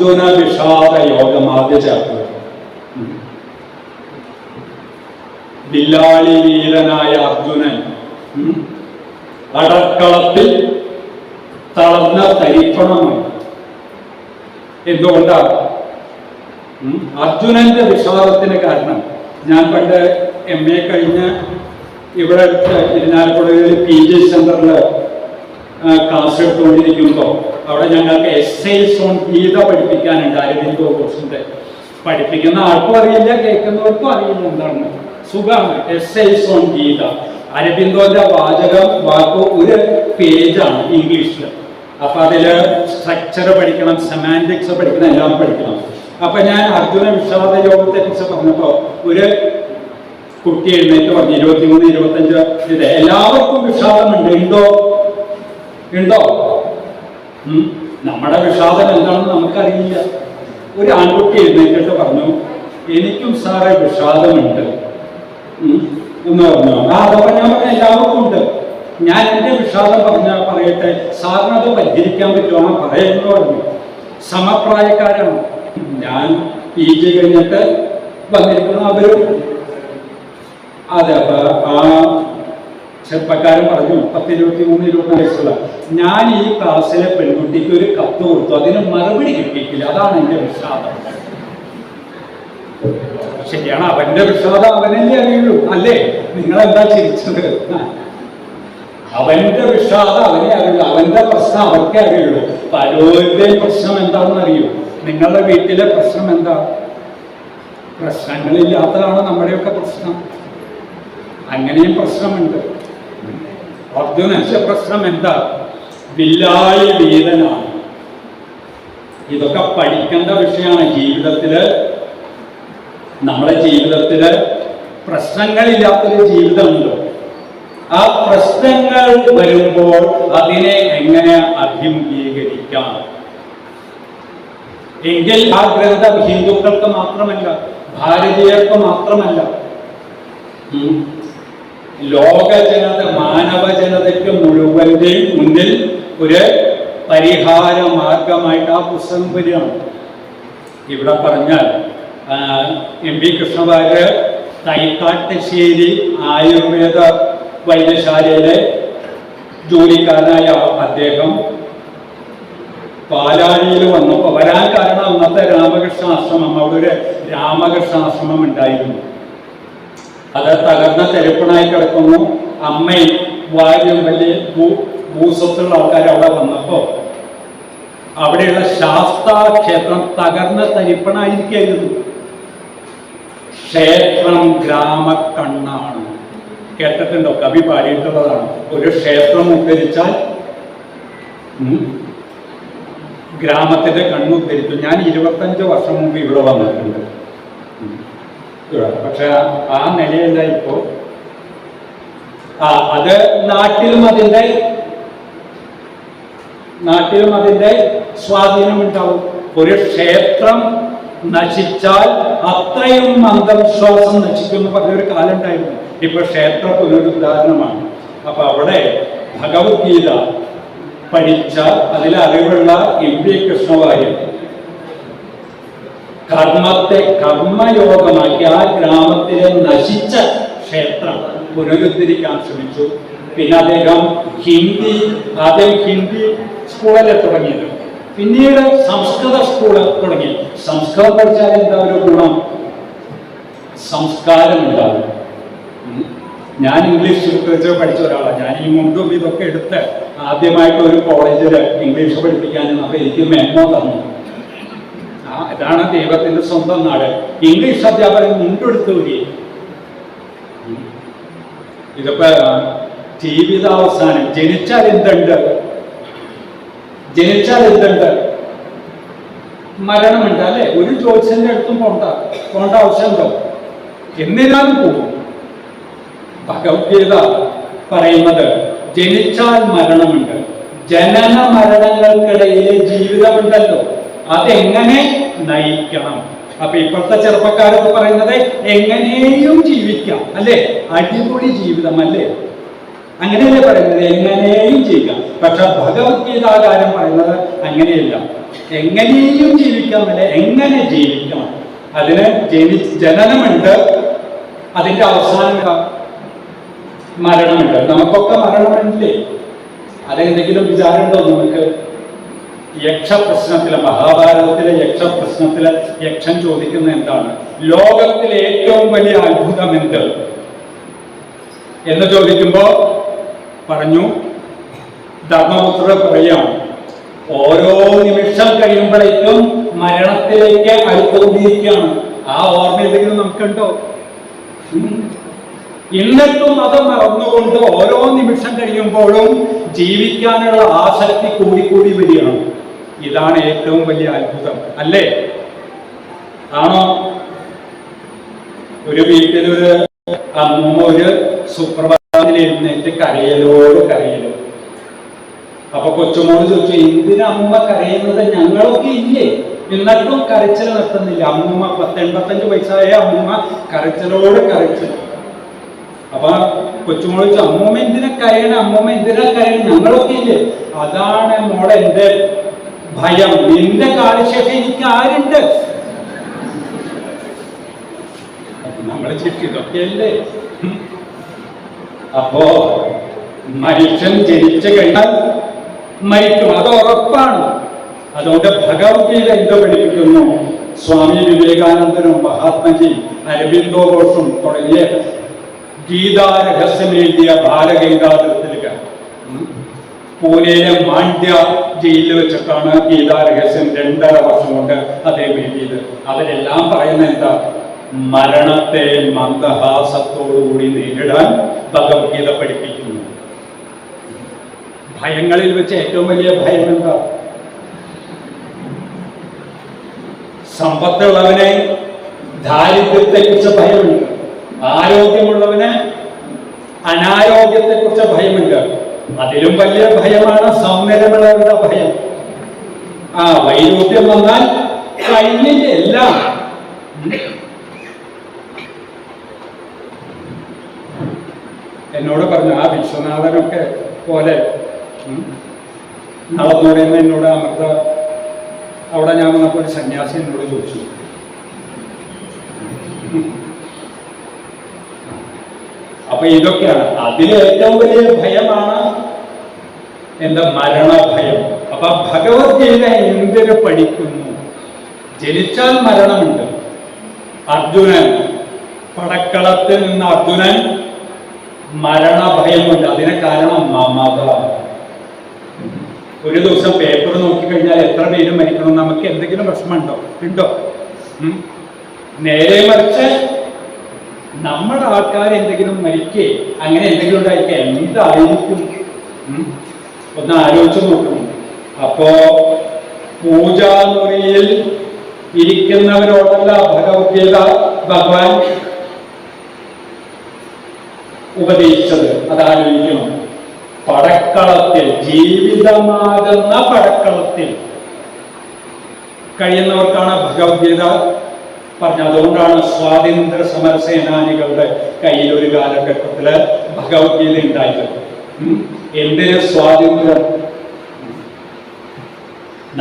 അർജുന വിഷാദ യോഗം ആദ്യ ചാപ്റ്റർ. ബില്ലാളി വീരനായ അർജുനൻ അടക്കളത്തിൽ തളർന്ന തരിപ്പണമായി. എന്തുകൊണ്ടാണ് അർജുനന്റെ വിഷാദത്തിന് കാരണം? ഞാൻ പണ്ട് MA കഴിഞ്ഞ് ഇവിടെ ഇരിഞ്ഞാലക്കുടയിൽ PG സെന്ററിൽ ക്ലാസ് എടുത്തുകൊണ്ടിരിക്കുമ്പോൾ അവിടെ ഞങ്ങൾക്ക് എസ്സേസ് ഓൺ ഗീത പഠിപ്പിക്കാനുണ്ട്. അരവിന്ദോ ഘോഷിന്റെ പഠിപ്പിക്കുന്ന ആർക്കും അറിയില്ല, കേൾക്കുന്നവർക്കും അറിയില്ല എന്താണ്. സുഖമാണ്. എസ്സേസ് ഓൺ ഗീത, അരവിന്ദോന്റെ വാക്ക് ഒരു പേജാണ് ഇംഗ്ലീഷിൽ. അപ്പൊ അതില് സ്ട്രക്ചർ പഠിക്കണം, സെമാൻറ്റിക്സ് പഠിക്കണം, എല്ലാം പഠിക്കണം. അപ്പൊ ഞാൻ അർജുന വിഷാദ യോഗത്തെ കുറിച്ച് പറഞ്ഞപ്പോ ഒരു കുട്ടി എഴുന്നേറ്റ് പറഞ്ഞു, 23, 25 ഇത് എല്ലാവർക്കും വിഷാദമുണ്ട്. ഉണ്ടോ? നമ്മുടെ വിഷാദം എന്താണെന്ന് നമുക്കറിയില്ല. ഒരു ആൺകുട്ടി എഴുന്നേറ്റിട്ട് പറഞ്ഞു, എനിക്കും സാറേ വിഷാദമുണ്ട് എന്ന് പറഞ്ഞു. അതൊക്കെ ഞാൻ പറഞ്ഞ എല്ലാവർക്കും ഉണ്ട്. ഞാൻ എൻ്റെ വിഷാദം പറയട്ടെ, സാറിന് അത് പരിഹരിക്കാൻ പറ്റുമോ? പറയുന്നു പറഞ്ഞു. സമപ്രായക്കാരാണ്. ഞാൻ PG കഴിഞ്ഞിട്ട് വന്നിരിക്കുന്ന അവരും അതെ. അപ്പൊ ആ ചെറുപ്പക്കാരൻ പറഞ്ഞു, 10, 23, 24 വയസ്സുള്ള ഞാൻ ഈ ക്ലാസ്സിലെ പെൺകുട്ടിക്ക് ഒരു കത്ത് കൊടുത്തു, അതിന് മറുപടി കിട്ടിയിട്ടില്ല. അതാണ് എൻ്റെ വിഷാദം. ശരിയാണ്, അവന്റെ വിഷാദം അവനല്ലേ അറിയുള്ളൂ, അല്ലേ? നിങ്ങളെന്താ ചിരിച്ചത്? അവന്റെ വിഷാദം അവനെ അറിയുള്ളൂ, അവന്റെ പ്രശ്നം അവർക്കേ അറിയുള്ളൂ. പലരുടെയും പ്രശ്നം എന്താണെന്ന് അറിയൂ? നിങ്ങളുടെ വീട്ടിലെ പ്രശ്നം എന്താ? പ്രശ്നങ്ങളില്ലാത്തതാണ് നമ്മുടെയൊക്കെ പ്രശ്നം. അങ്ങനെയും പ്രശ്നമുണ്ട്. അർജുനന്റെ പ്രശ്നം എന്താ? ബില്ലാളി വീരനാണ്. ഇതൊക്കെ പഠിക്കേണ്ട വിഷയമാണ് ജീവിതത്തില്. നമ്മുടെ ജീവിതത്തില് പ്രശ്നങ്ങളില്ലാത്തൊരു ജീവിതമുണ്ടോ? ആ പ്രശ്നങ്ങൾ വരുമ്പോൾ അതിനെ എങ്ങനെ അഭിമുഖീകരിക്കാം എങ്കിൽ ആ ഗ്രന്ഥം ഹിന്ദുക്കൾക്ക് മാത്രമല്ല, ഭാരതീയർക്ക് മാത്രമല്ല, ലോക ജനത, മാനവ ജനതയ്ക്ക് മുഴുവന്റെയും മുന്നിൽ ഒരു പരിഹാര മാർഗമായിട്ട് ആ പുസ്തകം വരികയാണ്. ഇവിടെ പറഞ്ഞാൽ MV കൃഷ്ണവാര്യർ തൈക്കാട്ടുശ്ശേരി ആയുർവേദ വൈദ്യശാലയിലെ ജോലിക്കാരനായ അദ്ദേഹം പാലാഴിയിൽ വന്നപ്പോൾ വരാൻ കാരണം അന്നത്തെ രാമകൃഷ്ണ ആശ്രമം, അവിടെ ഒരു രാമകൃഷ്ണ ആശ്രമം ഉണ്ടായിരുന്നു. അത് തകർന്ന തെരുപ്പണായി കിടക്കുന്നു. അമ്മയും ഭാര്യയും വലിയ ഭൂസ്വത്തുള്ള ആൾക്കാർ അവിടെ വന്നപ്പോ അവിടെയുള്ള ശാസ്താ ക്ഷേത്രം തകർന്ന തരിപ്പണായിരിക്കായിരുന്നു. ക്ഷേത്രം ഗ്രാമക്കണ്ണാണ്. കേട്ടിട്ടുണ്ടോ? കവി പാടിയിട്ടുള്ളതാണ്. ഒരു ക്ഷേത്രം ഉദ്ധരിച്ചാൽ ഗ്രാമത്തിന്റെ കണ്ണുദ്ധരിച്ചു. ഞാൻ 25 വർഷം മുമ്പ് ഇവിടെ വന്നിട്ടുണ്ട്. പക്ഷെ ആ നിലയല്ല ഇപ്പോ. അത് നാട്ടിലും അതിന്റെ സ്വാധീനമുണ്ടാവും. ഒരു ക്ഷേത്രം നശിച്ചാൽ അത്രയും അന്ധവിശ്വാസം നശിക്കുമെന്ന് പറഞ്ഞൊരു കാലം ഉണ്ടായിരുന്നു. ഇപ്പൊ ക്ഷേത്ര പുനരുദ്ധാരണമാണ്. അപ്പൊ അവിടെ ഭഗവത്ഗീത പഠിച്ച അതിലെ അറിവുള്ള MV കൃഷ്ണവാര്യർ കർമ്മത്തെ കർമ്മയോഗമാക്കി ആ ഗ്രാമത്തിലെ നശിച്ച ക്ഷേത്രം പുനരുദ്ധരിക്കാൻ ശ്രമിച്ചു. പിന്നെ അദ്ദേഹം ആദ്യം ഹിന്ദി സ്കൂളല്ലേ തുടങ്ങിയത്, പിന്നീട് സംസ്കൃത സ്കൂള് തുടങ്ങി. സംസ്കൃതം പഠിച്ചാൽ എന്താ ഒരു ഗുണം? സംസ്കാരം ഉണ്ടാവും. ഞാൻ ഇംഗ്ലീഷ് ലിറ്ററേച്ചർ പഠിച്ച ഒരാളാണ്. ഞാൻ ഈ മുമ്പും ഇതൊക്കെ എടുത്ത് ആദ്യമായിട്ട് ഒരു കോളേജിൽ ഇംഗ്ലീഷ് പഠിപ്പിക്കാനും അപ്പൊ എനിക്ക് മെമ്മോ തന്നു. ഇതാണ് ദൈവത്തിന്റെ സ്വന്തം നാട്. ഇംഗ്ലീഷ് അധ്യാപകൻ മുണ്ടെടുത്തു വരിക. ഇതിപ്പോ ജീവിതാവസാനം ജനിച്ചാൽ എന്തുണ്ട്? മരണമുണ്ട്, അല്ലെ? ഒരു ജ്യോത്സ്യന്റെ അടുത്തും പോണ്ട ആവശ്യമുണ്ടോ? എന്നിരുന്നാലും പോകും. ഭഗവത്ഗീത പറയുന്നത് ജനിച്ചാൽ മരണമുണ്ട്, ജനന മരണങ്ങൾക്കിടയിലെ ജീവിതമുണ്ടല്ലോ, അതെങ്ങനെ നയിക്കണം? അപ്പൊ ഇപ്പോഴത്തെ ചെറുപ്പക്കാരൊക്കെ പറയുന്നത് എങ്ങനെയും ജീവിക്കാം, അല്ലേ? അടിപൊളി ജീവിതം, അല്ലേ? അങ്ങനെയല്ലേ പറയുന്നത്? എങ്ങനെയും ജീവിക്കാം. പക്ഷെ ഭഗവത്ഗീതാകാരം പറയുന്നത് അങ്ങനെയല്ല. എങ്ങനെയും ജീവിക്കാമല്ലേ, എങ്ങനെ ജീവിക്കണം, അതിന് ജനനമുണ്ട്, അതിന്റെ അവസാനം മരണമുണ്ട്. നമുക്കൊക്കെ മരണമില്ലേ? അതെന്തെങ്കിലും വിചാരമുണ്ടോ നമുക്ക്? യക്ഷപ്രശ്നത്തിലെ, മഹാഭാരതത്തിലെ യക്ഷപ്രശ്നത്തിലെ യക്ഷൻ ചോദിക്കുന്ന എന്താണ്? ലോകത്തിലെ ഏറ്റവും വലിയ അത്ഭുതം എന്ത് എന്ന് ചോദിക്കുമ്പോ പറഞ്ഞു, ധർമ്മപുത്രർ പറയാം, ഓരോ നിമിഷം കഴിയുമ്പോഴേക്കും മരണത്തിലേക്ക് അടുത്തുകൊണ്ടിരിക്കുകയാണ്. ആ ഓർമ്മ എന്തെങ്കിലും നമുക്കുണ്ടോ? എന്നിട്ടും അത് മറന്നുകൊണ്ട് ഓരോ നിമിഷം കഴിയുമ്പോഴും ജീവിക്കാനുള്ള ആസക്തി കൂടിക്കൂടി വരികയാണ്. ഇതാണ് ഏറ്റവും വലിയ അത്ഭുതം, അല്ലേ? ആണോ? ഒരു വീട്ടിലൊരു അമ്മ ഒരു സുപ്രഭാതത്തിൽ എഴുന്നേറ്റ് കരയലോട് കരയലോ. അപ്പൊ കൊച്ചുമോള് ചോദിച്ചു, എന്തിനാ അമ്മ കരയുന്നത്? ഞങ്ങളൊക്കെ ഇല്ലേ? എന്നിട്ടും കരച്ചിൽ നിർത്തുന്നില്ല. അമ്മൂമ്മ 85 വയസ്സായ അമ്മൂമ്മ കരച്ചിലോട് കരച്ചിൽ. അപ്പൊ കൊച്ചുമോള് ചോദിച്ചു, അമ്മൂമ്മ എന്തിനാ കരയണം? അമ്മൂമ്മ എന്തിനാ കരയണം? ഞങ്ങളൊക്കെ ഇല്ലേ? അതാണ് മോളെ എന്റെ ഭയം. നിന്റെ കാലശേഷം എനിക്ക് ആരുണ്ട്? നമ്മളെ ചുറ്റി ഇതൊക്കെയല്ലേ? അപ്പോ മനുഷ്യൻ ജനിച്ചു കഴിഞ്ഞാൽ മരിക്കും, അത് ഉറപ്പാണ്. അതുകൊണ്ട് ഭഗവത്ഗീത എന്തോ പഠിപ്പിക്കുന്നു? സ്വാമി വിവേകാനന്ദനും മഹാത്മജിയും അരബിന്ദോ ഘോഷും തുടങ്ങിയ ഗീതാ രഹസ്യം എഴുതിയ ബാലഗംഗാധരത്തിലേക്ക് പൂനെയിലെ മാണ്ഡ്യ ജയിലിൽ വെച്ചിട്ടാണ് ഗീതാ രഹസ്യം 2.5 വർഷം കൊണ്ട് അദ്ദേഹം എഴുതിയത്. അവരെല്ലാം പറയുന്ന എന്താ? മരണത്തെ മന്ദഹാസത്തോടുകൂടി നേരിടാൻ ഭഗവത്ഗീത പഠിപ്പിക്കുന്നു. ഭയങ്ങളിൽ വെച്ച് ഏറ്റവും വലിയ ഭയം എന്താ? സമ്പത്തുള്ളവനെ ദാരിദ്ര്യത്തെക്കുറിച്ച് ഭയമുണ്ട്, ആരോഗ്യമുള്ളവന് അനാരോഗ്യത്തെക്കുറിച്ച് ഭയമുണ്ട്. അതിലും വലിയ ഭയമാണ് സൗന്ദര്യമുള്ളവരുടെ ഭയം. വൈരൂപ്യം വന്നാൽ കഴിഞ്ഞില്ല എല്ലാം. എന്നോട് പറഞ്ഞു, ആ വിശ്വനാഥനൊക്കെ പോലെ നടന്നുകൂടെയെന്ന് എന്നോട് അമൃത അവിടെ ഞാൻ വന്നപ്പോൾ ഒരു സന്യാസി എന്നോട് ചോദിച്ചു. അപ്പൊ ഇതൊക്കെയാണ്. അതിലെ ഏറ്റവും വലിയ ഭയമാണ് എന്താ? മരണഭയം. അപ്പൊ ഭഗവത്ഗീത എന്തിനു പഠിക്കുന്നു? ജനിച്ചാൽ മരണമുണ്ട്. അർജുനൻ, പടക്കളത്തിൽ നിന്ന് അർജുനൻ മരണഭയമുണ്ട്. അതിന് കാരണം മമത. ഒരു ദിവസം പേപ്പർ നോക്കിക്കഴിഞ്ഞാൽ എത്ര പേര് മരിക്കണം, നമുക്ക് എന്തെങ്കിലും വിഷമമുണ്ടോ? ഉണ്ടോ? നേരെ മറിച്ച് നമ്മുടെ ആൾക്കാർ എന്തെങ്കിലും മരിക്കേ അങ്ങനെ എന്തെങ്കിലും ഉണ്ടായിരിക്കുക എന്തായിരിക്കും? ഒന്ന് ആലോചിച്ച് നോക്കണം. അപ്പോ പൂജാമുറിയിൽ ഇരിക്കുന്നവരോടല്ല ഭഗവത്ഗീത ഭഗവാൻ ഉപദേശിച്ചത്. അതാലോചിക്കണം. പടക്കളത്തിൽ, ജീവിതമാകുന്ന പടക്കളത്തിൽ കഴിയുന്നവർക്കാണ് ഭഗവത്ഗീത പറഞ്ഞത്. അതുകൊണ്ടാണ് സ്വാതന്ത്ര്യ സമര സേനാനികളുടെ കയ്യിൽ ഒരു കാലഘട്ടത്തില് ഭഗവത്ഗീത ഉണ്ടായത്. എന്തിന് സ്വാതന്ത്ര്യം?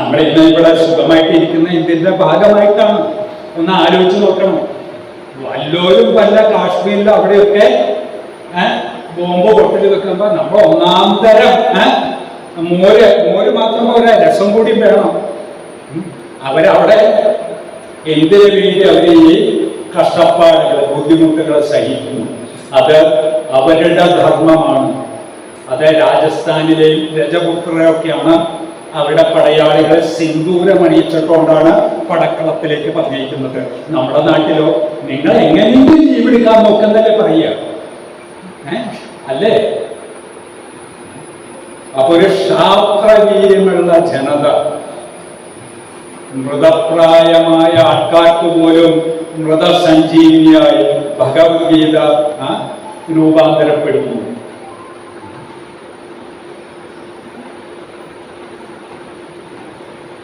നമ്മളിന്ന് ഇവിടെ സുഖമായിട്ട് ഇരിക്കുന്ന ഇതിന്റെ ഭാഗമായിട്ടാണ്. ഒന്ന് ആലോചിച്ച് നോക്കണം. വല്ലോരും വല്ല കാശ്മീരിലും അവിടെയൊക്കെ ബോംബ് പൊട്ടൽ വെക്കുമ്പോ നമ്മൾ ഒന്നാം തരം മോര് മാത്രം പോരാ, രസം കൂടി വേണം. അവരവിടെ എന്തിനു വേണ്ടി അവര് ഈ കഷ്ടപ്പാടുകൾ, ബുദ്ധിമുട്ടുകൾ സഹിക്കുന്നു? അത് അവരുടെ ധർമ്മമാണ്. അത് രാജസ്ഥാനിലെയും രജപുത്രരൊക്കെയാണ് അവരുടെ പടയാളികൾ സിന്ദൂരമണിയിച്ചുകൊണ്ടാണ് പടക്കളത്തിലേക്ക് പറഞ്ഞിരിക്കുന്നത്. നമ്മുടെ നാട്ടിലോ നിങ്ങൾ എങ്ങനെയെങ്കിലും ജീവിക്കാൻ നോക്കുന്നല്ലേ പറയുക, അല്ലേ? അപ്പൊ ഒരു ശാസ്ത്രവീര്യമുള്ള ജനത, മൃതപ്രായമായ ആൾക്കാർക്ക് പോലും മൃതസഞ്ജീവിയായി ഭഗവത്ഗീത രൂപാന്തരപ്പെടുന്നു.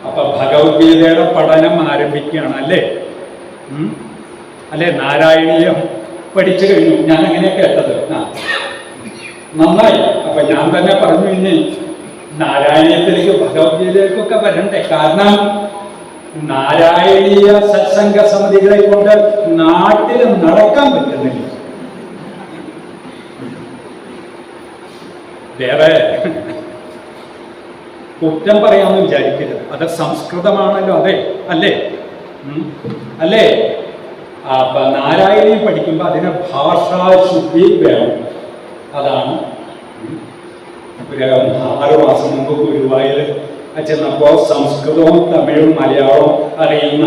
അപ്പൊ ഭഗവത്ഗീതയുടെ പഠനം ആരംഭിക്കുകയാണ്, അല്ലേ? അല്ലെ? നാരായണീയം പഠിച്ചു കഴിഞ്ഞു. ഞാൻ അങ്ങനെ കേട്ടത്. നന്നായി. അപ്പൊ ഞാൻ തന്നെ പറഞ്ഞു, ഇനി നാരായണീയത്തിലേക്ക് ഭഗവത്ഗീതയിലേക്കൊക്കെ വരണ്ടേ? കാരണം നാരായണീയ സത്സംഗ സമിതികളെ കൊണ്ട് നാട്ടിൽ നടക്കാൻ പറ്റുന്നില്ല. വേറെ കുറ്റം പറയാമെന്ന് വിചാരിക്കരുത്, അത് സംസ്കൃതമാണല്ലോ. അതെ അല്ലേ? അല്ലേ? അപ്പൊ നാരായണീയം പഠിക്കുമ്പോൾ അതിന് ഭാഷാശുദ്ധി വേണം. അതാണ് ഒരു 6 മാസം മുമ്പ് ഗുരുവായൂർ ചെന്നപ്പോൾ സംസ്കൃതവും തമിഴും മലയാളവും അറിയുന്ന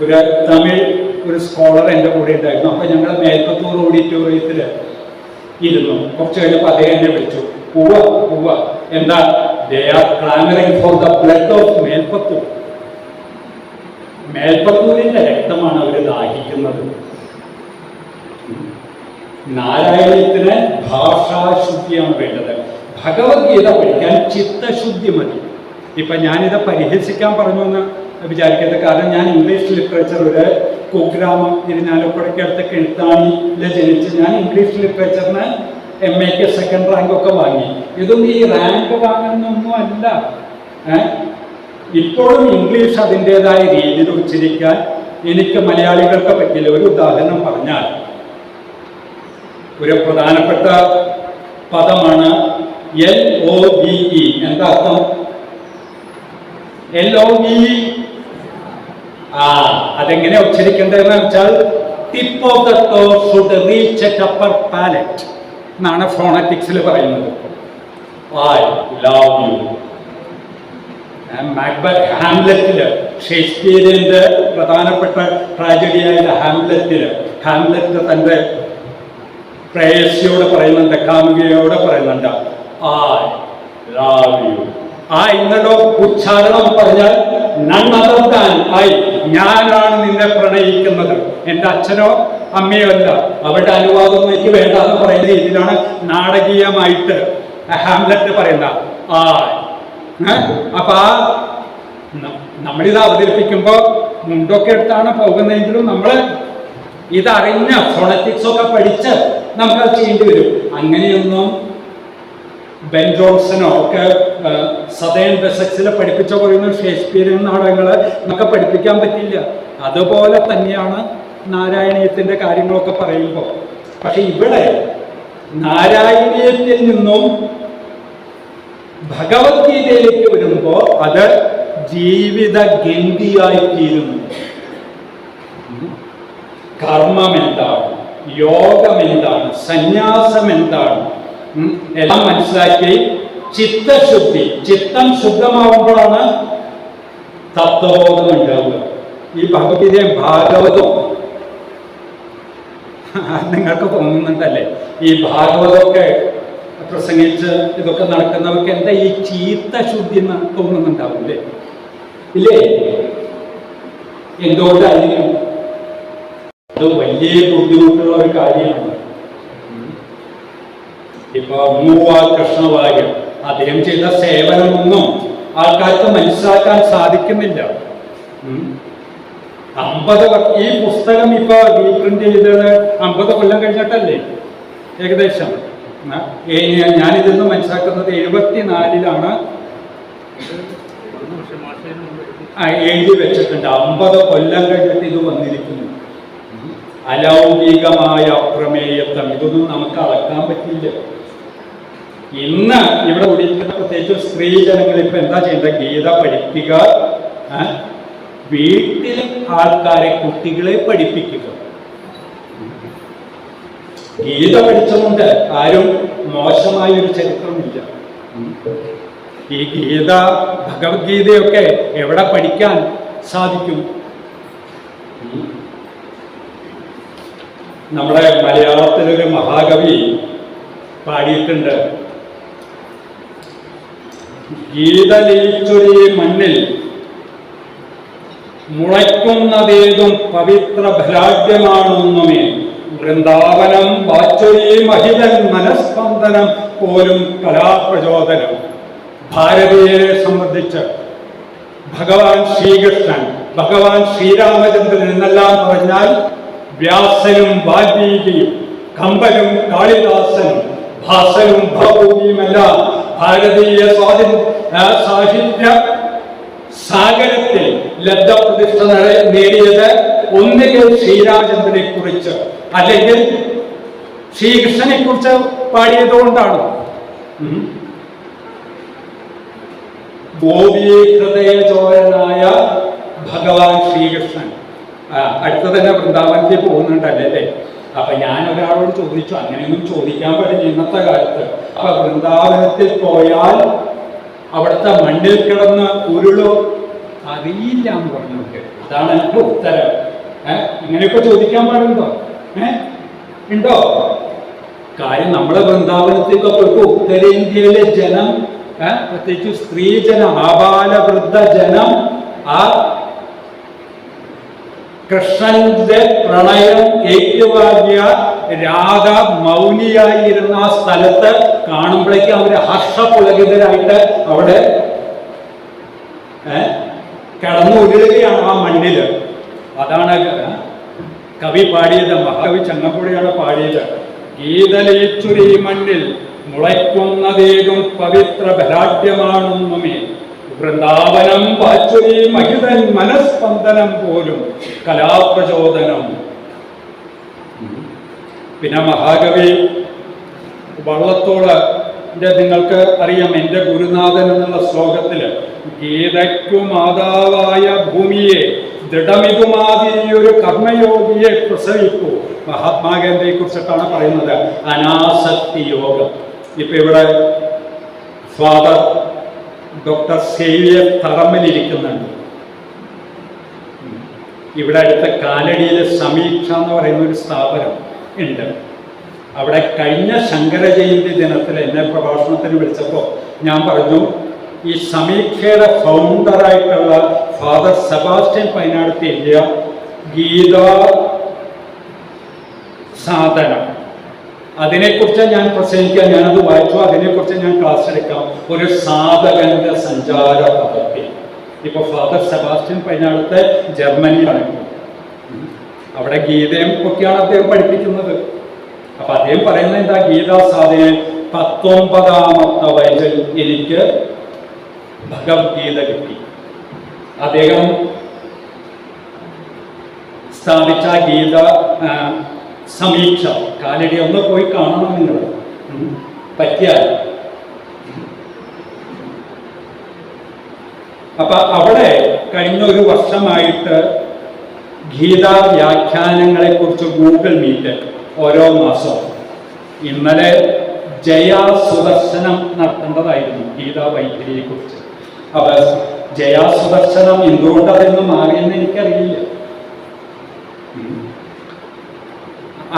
ഒരു തമിഴ് ഒരു സ്കോളർ എൻ്റെ കൂടെ ഉണ്ടായിരുന്നു. അപ്പൊ ഞങ്ങൾ മേൽപ്പത്തൂർ ഓഡിറ്റോറിയത്തിൽ ഇരുന്നു. കുറച്ച് കഴിഞ്ഞപ്പോൾ അദ്ദേഹം എന്നെ വിളിച്ചു. പൂവ എന്താ? they are clamoring for the blood of Melpathur. മേൽപ്പത്തൂരിന്റെ രക്തമാണ് അവർ ദാഹിക്കുന്നത്. നാരായണീയത്തിന് ഭാഷാശുദ്ധിയാണ് വേണ്ടത്. ഭഗവത്ഗീത പഠിക്കാൻ ചിത്തശുദ്ധി മതി. ഇപ്പൊ ഞാനിത് പരിഹസിക്കാൻ പറഞ്ഞു എന്ന് വിചാരിക്കരുത്. കാരണം ഞാൻ ഇംഗ്ലീഷ് ലിറ്ററേച്ചർ ഒരു കുഗ്രാമം ഇരിഞ്ഞാലക്കുടയ്ക്ക് അടുത്ത കിഴുത്താണിയിൽ ജനിച്ച് ഞാൻ ഇംഗ്ലീഷ് ലിറ്ററേച്ചറിന് MA-ക്ക് 2nd റാങ്ക് ഒക്കെ വാങ്ങി. ഇതൊന്നും ഈ റാങ്ക് വാങ്ങുന്നൊന്നും അല്ല. ഇപ്പോഴും ഇംഗ്ലീഷ് അതിൻ്റെതായ രീതിയിൽ ഉച്ചരിക്കാൻ എനിക്ക് മലയാളികൾക്ക് പറ്റില്ല. ഒരു ഉദാഹരണം പറഞ്ഞാൽ, ഒരു പ്രധാനപ്പെട്ട പദമാണ് LOVE. എന്താ അർത്ഥം? LOVE അതെങ്ങനെ ഉച്ചരിക്കേണ്ടതെന്ന് വെച്ചാൽ ടിപ്പ് ഓഫ് ദ ടോ should reach at upper palate എന്നാണ് ഫോണറ്റിക്സിൽ പറയുന്നത്. I love you. ഹാംലെറ്റില്, ഷേക്സ്പിയറിന്റെ പ്രധാനപ്പെട്ട ട്രാജഡിയായ ഹാംലെറ്റ് തന്റെ പ്രേയസിയോട് പറയുന്നുണ്ട്, കാമുകിയോട് പറയുന്നുണ്ട്, I love you. ഇന്നലെ ഉച്ചാരണം പറഞ്ഞാൽ none other than I, ഞാനാണ് നിന്നെ പ്രണയിക്കുന്നത്, എൻ്റെ അച്ഛനോ അമ്മയോ അല്ല, അവരുടെ അനുവാദമൊന്നും എനിക്ക് വേണ്ട എന്ന് പറയുന്ന രീതിയിലാണ് നാടകീയമായിട്ട് ഹാംലെറ്റ് പറയുന്ന അപ്പൊ നമ്മളിത് അവതരിപ്പിക്കുമ്പോൾ മുണ്ടൊക്കെ എടുത്താണ് പോകുന്നതെങ്കിലും നമ്മൾ ഇതറിഞ്ഞ ഫോണറ്റിക്സ് ഒക്കെ പഠിച്ച് നമുക്കത് ചെയ്യേണ്ടി വരും. അങ്ങനെയൊന്നും ബെൻ ജോൺസനോ ഒക്കെ സദേൺ വെസക്സിൽ പഠിപ്പിച്ച പറയുന്ന ഷേക്സ്പിയറിയൻ നാടകങ്ങൾ നമുക്ക് പഠിപ്പിക്കാൻ പറ്റില്ല. അതുപോലെ തന്നെയാണ് നാരായണീയത്തിന്റെ കാര്യങ്ങളൊക്കെ പറയുമ്പോൾ. പക്ഷെ ഇവിടെ നാരായണീയത്തിൽ നിന്നും ഭഗവത്ഗീതയിലേക്ക് വരുമ്പോൾ അത് ജീവിത ഗന്ധിയായിത്തീരുന്നു. കർമ്മം എന്താണ്, യോഗം എന്താണ്, സന്യാസം എന്താണ് എല്ലാം മനസ്സിലാക്കി ചിത്തശുദ്ധി, ചിത്തം ശുദ്ധമാവുമ്പോഴാണ് തത്വബോധം ഉണ്ടാവുക. ഈ ഭഗവത്ഗീതയും ഭാഗവതവും നിങ്ങൾക്ക് തോന്നുന്നുണ്ടല്ലേ? ഈ ഭാഗവതമൊക്കെ പ്രസംഗിച്ച് ഇതൊക്കെ നടക്കുന്നവർക്ക് എന്താ ഈ ചീത്തശുദ്ധി എന്ന് തോന്നുന്നുണ്ടാവില്ലേ? ഇല്ലേ? എന്തുകൊണ്ടായിരിക്കും? അത് വലിയ ബുദ്ധിമുട്ടുള്ള ഒരു കാര്യമാണ്. ഇപ്പൊ കൃഷ്ണവാര്യർ അദ്ദേഹം ചെയ്ത സേവനമൊന്നും ആൾക്കാർക്ക് മനസ്സിലാക്കാൻ സാധിക്കുന്നില്ല. 50 ഈ പുസ്തകം ഇപ്പൊ റീപ്രിന്റ് ചെയ്തത് 50 കൊല്ലം കഴിഞ്ഞിട്ടല്ലേ ഏകദേശം. ഞാനിതൊന്നും മനസ്സിലാക്കുന്നത് 74 എഴുതി വെച്ചിട്ടുണ്ട്. 50 കൊല്ലം കഴിഞ്ഞിട്ട് ഇത് വന്നിരിക്കുന്നു. അലൗകികമായ അപ്രമേയത്വം, ഇതൊന്നും നമുക്ക് അളക്കാൻ പറ്റില്ല. ഇന്ന് ഇവിടെ ഒരിക്കലും പ്രത്യേകിച്ച് സ്ത്രീ ജനങ്ങൾ ഇപ്പൊ എന്താ ചെയ്യേണ്ടത്? ഗീത പഠിക്കുക, വീട്ടിൽ ആൾക്കാരെ, കുട്ടികളെ പഠിപ്പിക്കുക. ഗീത പഠിച്ചതുകൊണ്ട് ആരും മോശമായൊരു ചരിത്രമില്ല. ഈ ഗീത, ഭഗവത്ഗീതയൊക്കെ എവിടെ പഠിക്കാൻ സാധിക്കും? നമ്മുടെ മലയാളത്തിലൊരു മഹാകവി പാടിയിട്ടുണ്ട്, ഗീത ലയിച്ചൊരു മണ്ണിൽ മുളയ്ക്കുന്നതേതും പവിത്ര ഭരാഢ്യമാണൊന്നുമേ, വൃന്ദാവനം വാച്ചൊരി മഹിതൻ മനസ്പന്ദനം പോലും കലാപ്രചോദനം. ഭാരതീയരെ സംബന്ധിച്ച് ഭഗവാൻ ശ്രീകൃഷ്ണൻ, ഭഗവാൻ ശ്രീരാമചന്ദ്രൻ എന്നെല്ലാം പറഞ്ഞാൽ വ്യാസനും വാൽമീകിയും കമ്പനും കാളിദാസനും ഭാസനും ഭവഭൂമിയുമെല്ലാം ഭാരതീയ സാഹിത്യ സാഗരത്തിൽ ലബ്ധപ്രതിഷ്ഠ നേടിയത് ഒന്നുകിൽ ശ്രീരാമചന്ദ്രനെ കുറിച്ച് അല്ലെങ്കിൽ ശ്രീകൃഷ്ണനെ കുറിച്ച് പാടിയതുകൊണ്ടാണ്. ഗോപീഹൃദയചോരനായ ഭഗവാൻ ശ്രീകൃഷ്ണൻ അടുത്ത തന്നെ വൃന്ദാവനത്തിൽ പോകുന്നുണ്ടല്ലേ. അപ്പൊ ഞാൻ ഒരാളോട് ചോദിച്ചു, അങ്ങനെയൊന്നും ചോദിക്കാൻ പാടില്ല ഇന്നത്തെ കാലത്ത്. അപ്പൊ വൃന്ദാവനത്തിൽ പോയാൽ അവിടുത്തെ മണ്ണിൽ കിടന്ന് ഉരുളോ അറിയില്ല എന്ന് പറഞ്ഞോട്ട്. അതാണ് എനിക്ക് ഉത്തരം. ഇങ്ങനെയൊക്കെ ചോദിക്കാൻ പാടുണ്ടോ? ഉണ്ടോ? കാര്യം നമ്മളെ വൃന്ദാവനത്തേക്ക് പോയിട്ട് ഉത്തരേന്ത്യയിലെ ജനം, പ്രത്യേകിച്ച് സ്ത്രീജനം, ആബാലവൃദ്ധ ജനം ആ കൃഷ്ണന്റെ പ്രണയം ഏറ്റുവാങ്ങിയ രാധ മൗനിയായിരുന്ന ആ സ്ഥലത്ത് കാണുമ്പോഴേക്കും അവര് ഹർഷപുളകിതരായിട്ട് അവിടെ കടന്നു ഉരുളുകയാണ് ആ മണ്ണില്. അതാണ് കവി പാടിയത്, മഹാകവി ചങ്ങമ്പുഴയാണ് പാടിയത്. ഗീതലയിച്ചുരീ മണ്ണിൽ മുളയ്ക്കുന്നതേകും പവിത്ര ബലാഢ്യമാണെന്നുമേ വൃന്ദാവനം വാച്ചുരീ മഹിതൻ മനസ്പന്ദനം പോലും കലാപ്രചോദനം. പിന്നെ മഹാകവി വള്ളത്തോള് നിങ്ങൾക്ക് അറിയാം, എൻ്റെ ഗുരുനാഥൻ എന്നുള്ള ശ്ലോകത്തില് ഗീതയ്ക്കു മാതാവായ ഭൂമിയെ ദൃഢമിതുമാതിരിയൊരു കർമ്മയോഗിയെ പ്രസവിക്കൂ. മഹാത്മാഗാന്ധിയെ കുറിച്ചിട്ടാണ് പറയുന്നത്. അനാസക്തി യോഗം. ഇപ്പൊ ഇവിടെ ഫാദർ ഡോക്ടർ സേവിയർ തറമ്മിലിരിക്കുന്നുണ്ട്. ഇവിടെ അടുത്ത കാലടിയിൽ സമീക്ഷ എന്ന് പറയുന്ന ഒരു സ്ഥാപനം ഉണ്ട്. അവിടെ കഴിഞ്ഞ ശങ്കര ജയന്തി ദിനത്തിൽ എന്നെ പ്രഭാഷണത്തിന് വിളിച്ചപ്പോൾ ഞാൻ പറഞ്ഞു, ഈ സമീക്ഷയുടെ ഫൗണ്ടറായിട്ടുള്ള ഫാദർ സെബാസ്റ്റ്യൻ പൈനാടത്ത് എഴുതിയ ഗീതാ സാധനം, അതിനെക്കുറിച്ച് ഞാൻ പ്രസംഗിക്കാം. ഞാനത് വായിച്ചു, അതിനെക്കുറിച്ച് ഞാൻ ക്ലാസ് എടുക്കാം. ഒരു സാധകന്റെ സഞ്ചാര പദ്ധതി. ഇപ്പൊ ഫാദർ സെബാസ്റ്റ്യൻ പൈനാടത്ത് ജർമ്മനിയാണ്. അവിടെ ഗീതയും ഒക്കെയാണ് അദ്ദേഹം പഠിപ്പിക്കുന്നത്. അപ്പൊ അദ്ദേഹം പറയുന്നത് എന്താ, ഗീതാ സാധന 19ാമത്തെ വയസ്സിൽ എനിക്ക് ഭഗവത്ഗീത കിട്ടി. അദ്ദേഹം സ്ഥാപിച്ച ഗീത സമീക്ഷ കാലടി ഒന്ന് പോയി കാണണം നിങ്ങൾ പറ്റിയാൽ. അപ്പൊ അവിടെ കഴിഞ്ഞ ഒരു വർഷമായിട്ട് ഗീതാ വ്യാഖ്യാനങ്ങളെ കുറിച്ച് ഗൂഗിൾ മീറ്റ് ഓരോ മാസവും. ഇന്നലെ ജയാ സുദർശനം നടത്തേണ്ടതായിരുന്നു ഗീതാ വൈഖരിയെ കുറിച്ച്. അപ്പൊ ജയാ സുദർശനം എന്തുകൊണ്ട് അതെന്ന് മാറിയെന്ന് എനിക്കറിയില്ല.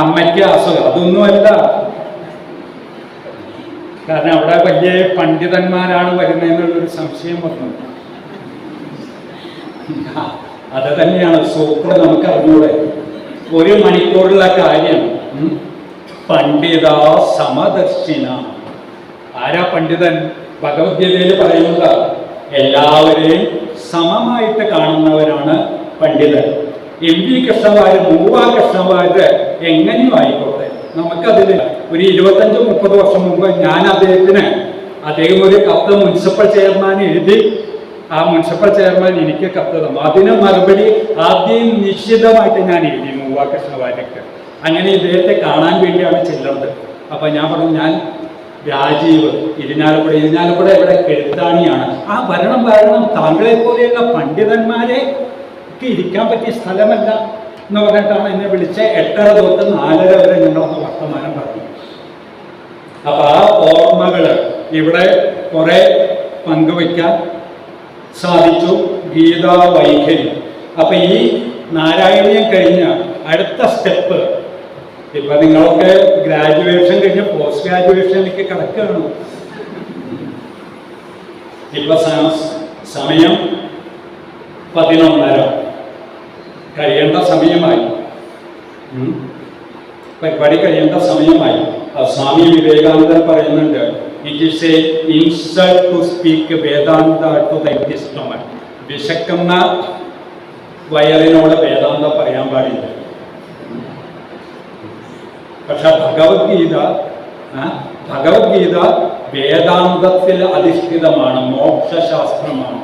അമ്മയ്ക്ക് അസുഖം അതൊന്നുമല്ല, കാരണം അവിടെ വലിയ പണ്ഡിതന്മാരാണ് വരുന്നതെന്നുള്ളൊരു സംശയം വന്നു. അത് തന്നെയാണ് സൂത്രം, നമുക്ക് അറിഞ്ഞൂടെ. 1 മണിക്കൂറുള്ള കാര്യം പണ്ഡിത സമദർശിന. ആരാ പണ്ഡിതൻ? ഭഗവത്ഗീതയിൽ പറയുന്നത് എല്ലാവരെയും സമമായിട്ട് കാണുന്നവരാണ് പണ്ഡിതൻ. എം വി കൃഷ്ണവാര്യർ, മൂവാ കൃഷ്ണവാര്യർ എങ്ങനെയും ആയിക്കോട്ടെ, നമുക്കതിൽ ഒരു 25-30 വർഷം മുമ്പ് ഞാൻ അദ്ദേഹം ഒരു കത്ത് മുനിസിപ്പൽ ചെയർമാൻ എഴുതി. ആ മുനിസിപ്പൽ ചെയർമാൻ എനിക്ക് കത്ത് തന്നു. അതിന് മറുപടി ആദ്യം നിശ്ചിതമായിട്ട് ഞാൻ എഴുതി മൂവാ കൃഷ്ണവാര്യർക്ക്. അങ്ങനെ ഇദ്ദേഹത്തെ കാണാൻ വേണ്ടിയാണ് ചെല്ലുന്നത്. അപ്പൊ ഞാൻ പറഞ്ഞു, ഞാൻ രാജീവ് ഇരിഞ്ഞാലക്കുട ഇവിടെ കെഴുത്താണിയാണ്. ആ വരണം താങ്കളെ പോലെയുള്ള പണ്ഡിതന്മാരെ ഇരിക്കാൻ പറ്റിയ സ്ഥലമല്ല എന്ന് പറഞ്ഞിട്ടാണ് എന്നെ വിളിച്ച് 8:30 തൊട്ട് 4:30 വരെ ഞങ്ങളൊന്ന് വർത്തമാനം പറഞ്ഞു. അപ്പൊ ആ ഓർമ്മകള് ഇവിടെ കുറെ പങ്കുവയ്ക്കാൻ സാധിച്ചു. ഗീതാ വൈഖരി. അപ്പൊ ഈ നാരായണീയം കഴിഞ്ഞ അടുത്ത സ്റ്റെപ്പ്, ഇപ്പൊ നിങ്ങളൊക്കെ ഗ്രാജുവേഷൻ കഴിഞ്ഞ് പോസ്റ്റ് ഗ്രാജുവേഷനിലേക്ക് കിടക്കുകയാണ്. ഇപ്പൊ സമയം 11:30 കഴിയേണ്ട സമയമായി. പരിപാടി കഴിയേണ്ട സമയമായി. സ്വാമി വിവേകാനന്ദൻ പറയുന്നുണ്ട്, it is a insult to speak Vedanta to the empty stomach. വിശക്കുന്ന വയറിനോട് വേദാന്തം പറയാൻ പാടില്ല. പക്ഷെ ഭഗവത്ഗീത വേദാന്തത്തിൽ അധിഷ്ഠിതമാണ്, മോക്ഷശാസ്ത്രമാണ്.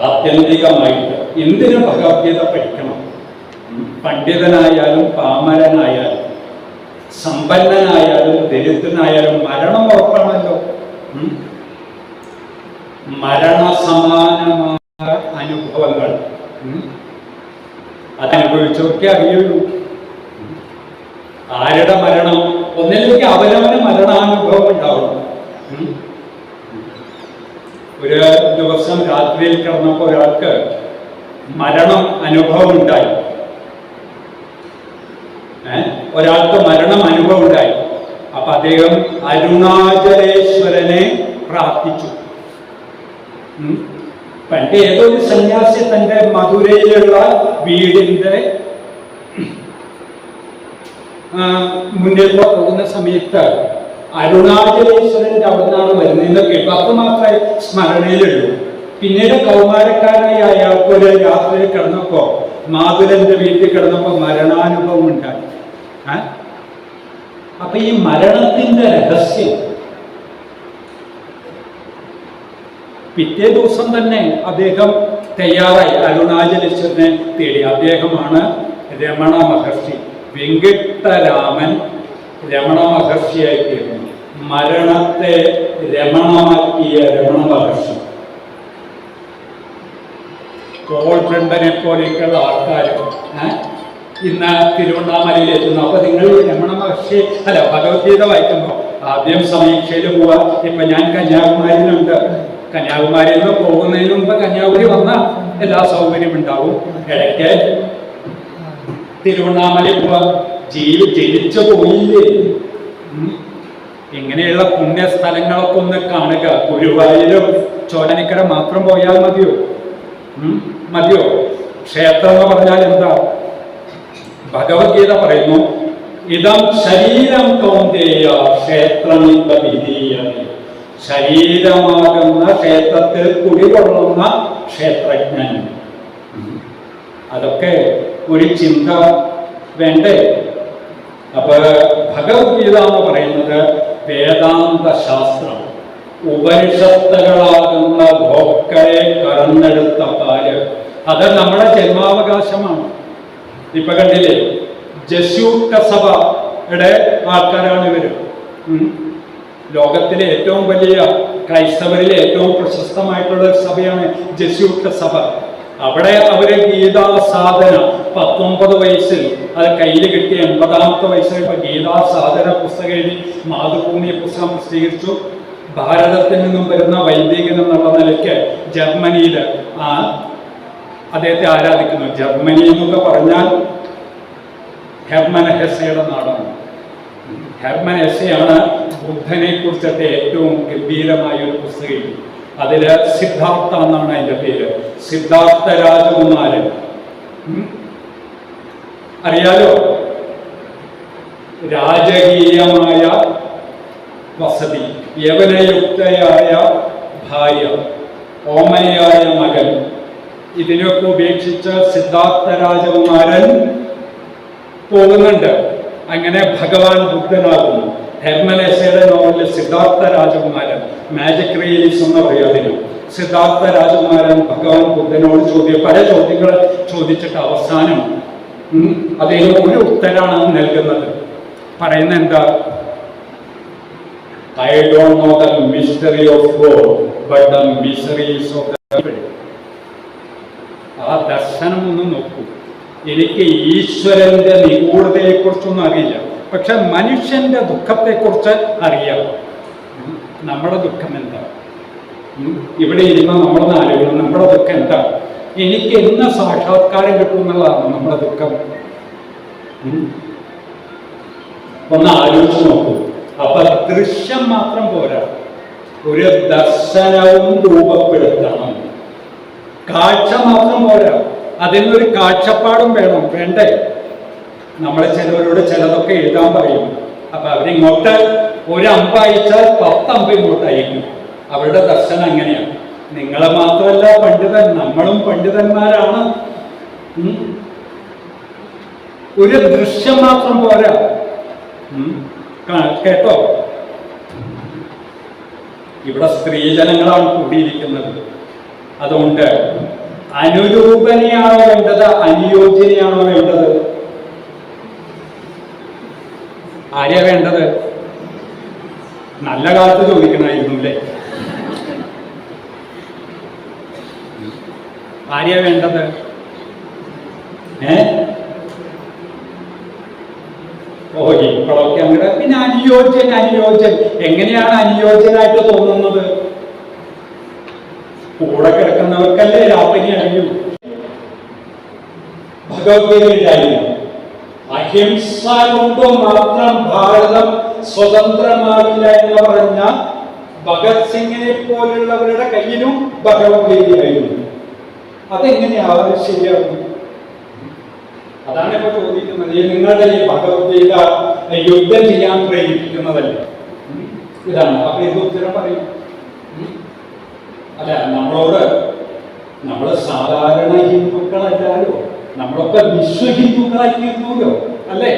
ആത്യന്തികമായിട്ട് എന്തിനു ഭഗവത്ഗീത പഠിക്കണം? പണ്ഡിതനായാലും പാമരനായാലും സമ്പന്നനായാലും ദരിദ്രനായാലും മരണം ഉറപ്പാണല്ലോ. മരണസമാനമായ അനുഭവങ്ങൾ അതനുഭവിച്ചവർക്കേ അറിയുള്ളൂ. ആരുടെ മരണം? ഒന്നിലേക്ക് അവനവന് മരണാനുഭവം ഉണ്ടാവണം. ഒരു ദിവസം രാത്രിയിൽ കിടന്നപ്പോൾ ഒരാൾക്ക് മരണം അനുഭവം ഉണ്ടായി. ഒരാൾക്ക് മരണം അനുഭവം ഉണ്ടായി. അപ്പൊ അദ്ദേഹം അരുണാചലേശ്വരനെ പ്രാർത്ഥിച്ചു. പണ്ട് ഏതൊരു സന്യാസി തന്റെ മധുരയിലുള്ള വീടിന്റെ മുന്നിൽ പോകുന്ന സമയത്ത് അരുണാചലേശ്വരന്റെ അവിടെ നിന്നാണ് വരുന്നതെന്ന് കേട്ടു. അത് മാത്രമേ സ്മരണയിലുള്ളൂ. പിന്നീട് കൗമാരക്കാരനായി അയാൾക്ക് ഒരു രാത്രിയിൽ കിടന്നപ്പോ, മാതുരന്റെ വീട്ടിൽ കിടന്നപ്പോ മരണാനുഭവം ഉണ്ടായി. അപ്പൊ ഈ മരണത്തിന്റെ രഹസ്യം പിറ്റേ ദിവസം തന്നെ അദ്ദേഹം തയ്യാറായി അരുണാചലേശ്വരനെ തേടി. അദ്ദേഹമാണ് രമണ മഹർഷി. വെങ്കിട്ടരാമൻ രമണ മഹർഷിയായി തീർന്നു. മരണത്തെ രമണമാക്കിയ രമണ മഹർഷി. പോൾ ബ്രണ്ടനെ പോലെയൊക്കെയുള്ള ആൾക്കാർ ഇന്ന് തിരുവണ്ണാമലയിൽ എത്തുന്നു. അപ്പൊ നിങ്ങൾ രമണ മഹർഷി അല്ല ഭഗവത്ഗീത വായിക്കുമ്പോൾ ആദ്യം സമീക്ഷയിൽ പോവാ. ഇപ്പൊ ഞാൻ കന്യാകുമാരിയിലുണ്ട്. കന്യാകുമാരിയിൽ നിന്ന് പോകുന്നതിന് മുമ്പ് കന്യാകുമാരി വന്ന എല്ലാ സൗകര്യം ഉണ്ടാവും. ഇടയ്ക്ക് തിരുവണ്ണാമലയിൽ പോവാ. ജനിച്ചു പോയില്ലേ? ഇങ്ങനെയുള്ള പുണ്യസ്ഥലങ്ങളൊക്കെ ഒന്ന് കാണുക. ഗുരുവായൂരും ചോലനിക്കര മാത്രം പോയാൽ മതിയോ? മതിയോ? ക്ഷേത്രം എന്ന് പറഞ്ഞാൽ എന്താ? ഭഗവത്ഗീത പറയുന്നു, ഇതം ശരീരം കൗന്ദേയ ക്ഷേത്രമിത വിധീയതേ. ശരീരമാകുന്ന ക്ഷേത്രത്തിൽ കുടികൊള്ളുന്ന ക്ഷേത്രജ്ഞൻ. അതൊക്കെ ഒരു ചിന്ത വേണ്ടേ? അപ്പൊ ഭഗവത്ഗീത എന്ന് പറയുന്നത് വേദാന്ത ശാസ്ത്രം. ഉപനിഷത്തുകളാകുന്ന ഭോക്കളെ കറന്നെടുത്ത പാല്. അത് നമ്മുടെ ജന്മാവകാശമാണ്. ഇപ്പൊ കണ്ടില്ലേ, ജസ്യൂട്ട സഭയുടെ ആൾക്കാരാണ് ഇവര്. ലോകത്തിലെ ഏറ്റവും വലിയ ക്രൈസ്തവരിലെ ഏറ്റവും പ്രശസ്തമായിട്ടുള്ള സഭയാണ് ജസ്യൂട്ട സഭ. അവിടെ അവര് ഗീതാ സാധന 19 വയസ്സിൽ അത് കയ്യിൽ കിട്ടിയ 80ാമത്തെ വയസ്സിൽ ഗീതാ സാധന പുസ്തകം എഴുതി മാതൃഭൂമി പുസ്തകം പ്രസിദ്ധീകരിച്ചു. ഭാരതത്തിൽ നിന്നും വരുന്ന വൈദികൻ എന്നുള്ള നിലയ്ക്ക് ജർമ്മനിയിൽ അദ്ദേഹത്തെ ആരാധിക്കുന്നു. ജർമ്മനി എന്നൊക്കെ പറഞ്ഞാൽ ഹെർമൻ ഹെസ്സയുടെ നാടാണ്. ഹെർമൻ ഹെസ്സയാണ് ബുദ്ധനെ കുറിച്ചിട്ട് ഏറ്റവും ഗംഭീരമായ ഒരു പുസ്തകം. അതില് സിദ്ധാർത്ഥ എന്നാണ് അതിന്റെ പേര്. സിദ്ധാർത്ഥ രാജകുമാരൻ അറിയാലോ. രാജകീയമായ വസതി, യവനയുക്തയായ ഭാര്യ, ഓമനയായ മകൻ, ഇതിനൊക്കെ ഉപേക്ഷിച്ച് സിദ്ധാർത്ഥ രാജകുമാരൻ പോകുന്നുണ്ട്. അങ്ങനെ ഭഗവാൻ ബുദ്ധനാകുന്നു. ഹെർമൻ ഹെസ്സയുടെ നോവലിൽ സിദ്ധാർത്ഥ രാജകുമാരൻ, മാജിക് റിയലിസം എന്ന് പറയും അതിന്. സിദ്ധാർത്ഥ രാജകുമാരൻ ഭഗവാൻ ബുദ്ധനോട് പല ചോദ്യങ്ങൾ ചോദിച്ചിട്ട് അവസാനം അദ്ദേഹം ഒരു ഉത്തരാണ് നൽകുന്നത്. പറയുന്ന എന്താ? I don't know the mystery of God, but the miseries of the people. ആ ദർശനം ഒന്ന് നോക്കൂ. എനിക്ക് ഈശ്വരന്റെ നിഗൂഢതയെക്കുറിച്ചൊന്നും അറിയില്ല, പക്ഷെ മനുഷ്യന്റെ ദുഃഖത്തെക്കുറിച്ച് അറിയാം. നമ്മുടെ ദുഃഖം എന്താ? ഇവിടെ ഇരുന്ന് നമ്മളൊന്ന് ആലോചിക്കണം, നമ്മുടെ ദുഃഖം എന്താ? എനിക്ക് എന്ന് സാക്ഷാത്കാരം കിട്ടും എന്നുള്ളതാണ് നമ്മുടെ ദുഃഖം. ഒന്ന് ആലോചിച്ച് നോക്കൂ. അപ്പൊ ദൃശ്യം മാത്രം പോരാ, ഒരു ദർശനവും രൂപപ്പെടുത്തണം. കാഴ്ച മാത്രം പോരാ, അതിനൊരു കാഴ്ചപ്പാടും വേണ്ടേ? നമ്മളെ ചിലവരോട് ചിലതൊക്കെ എഴുതാൻ പറയും. അപ്പൊ അവരിങ്ങോട്ട് ഒരു അമ്പ് അയച്ചാൽ 10 അമ്പ് ഇങ്ങോട്ട് അയക്കും. അവരുടെ ദർശനം അങ്ങനെയാണ്. നിങ്ങളെ മാത്രമല്ല പണ്ഡിതൻ, നമ്മളും പണ്ഡിതന്മാരാണ്. ഒരു ദൃശ്യം മാത്രം പോരാ, കേട്ടോ? ഇവിടെ സ്ത്രീജനങ്ങളാണ് കൂടിയിരിക്കുന്നത്. അതുകൊണ്ട് അനുരൂപനെയാണോ വേണ്ടത്, അനുയോജ്യനെയാണോ വേണ്ടത്? ആരെയാ വേണ്ടത്? നല്ല കാലത്ത് ചോദിക്കണമായിരുന്നു അല്ലേ? ആരെയാ വേണ്ടത്? ഓ ഇപ്പോഴൊക്കെ അങ്ങനെ. പിന്നെ അനുയോജ്യൻ എങ്ങനെയാണ് അനുയോജ്യനായിട്ട് തോന്നുന്നത്? കൂടെ കിടക്കുന്നവർക്കല്ലേ രാത്രി അറിയൂ. ഭഗവത്ഗീതയിലായിരുന്നു അഹിംസ കൊണ്ട് മാത്രം ഭാരതം സ്വതന്ത്രമാവില്ല എന്ന് പറഞ്ഞ ഭഗത് സിംഗിനെ പോലുള്ളവരുടെ കയ്യിലും ഭഗവത്ഗീതയായിരുന്നു. അതെങ്ങനെയാവും ശരിയാവും? അതാണ് ഇപ്പൊ ചോദിക്കുന്നത്. നിങ്ങളുടെ ഈ ഭഗവത്ഗീത യുദ്ധം ചെയ്യാൻ പ്രേരിപ്പിക്കുന്നതല്ലേ? ഇതാണ്. അപ്പൊ ഇത് ഉത്തരം പറയും. അല്ല, നമ്മള് സാധാരണ ഹിന്ദുക്കളല്ലാലോ, നമ്മളൊക്കെ വിശ്വ ഹിന്ദുക്കളാക്കിയിരുന്നല്ലോ അല്ലേ?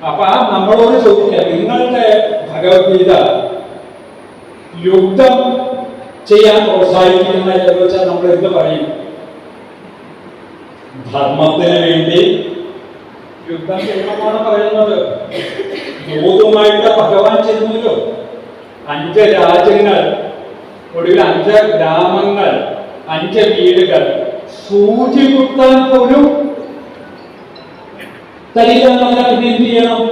അപ്പൊ നമ്മളോട് ചോദിക്കുക, നിങ്ങളുടെ ഭഗവത്ഗീത യുദ്ധം ചെയ്യാൻ പ്രോത്സാഹിപ്പിക്കുന്ന എന്ന് വെച്ചാൽ നമ്മൾ എന്ത് പറയും? ധർമ്മത്തിന് വേണ്ടി യുദ്ധം ചെയ്യണമെന്നാണ് പറയുന്നത്. യൂതുമായിട്ട് ഭഗവാൻ ചെയ്യുന്നല്ലോ. 5 രാജ്യങ്ങൾ, ഒടുവിൽ 5 ഗ്രാമങ്ങൾ, 5 വീടുകൾ സൂചി കുത്താൻ പോലും തരില്ല. പിന്നെ എന്ത് ചെയ്യണം?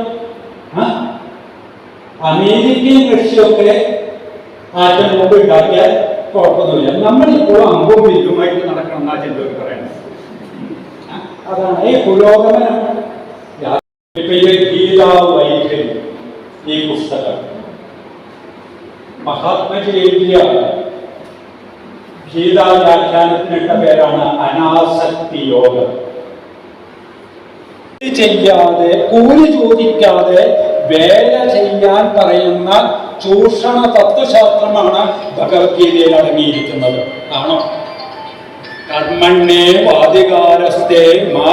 അമേരിക്കയും റഷ്യയൊക്കെ ആറ്റം ബോംബ് ഉണ്ടാക്കിയാൽ കുഴപ്പമൊന്നുമില്ല. നമ്മളിപ്പോഴും അമ്പും വില്ലുമായിട്ട് നടക്കണം എന്നാ ചിലർ പറയുന്നത്. അതാണ് ഈ പുരോഗമനം. ഗീതാ വൈഖരി ഈ പുസ്തകം മഹാത്മജി എഴുതിയ ഗീതാ വ്യാഖ്യാനത്തിനിട്ട പേരാണ് അനാസക്തി യോഗം. ചെയ്യാതെ, കൂലി ചോദിക്കാതെ വേല ചെയ്യാൻ പറയുന്ന ചൂഷണ തത്വശാസ്ത്രമാണ് ഭഗവത്ഗീതയിൽ അടങ്ങിയിരിക്കുന്നത്. ആണോ? കർമ്മണ്യേ വാദികാരസ്തേ മാ.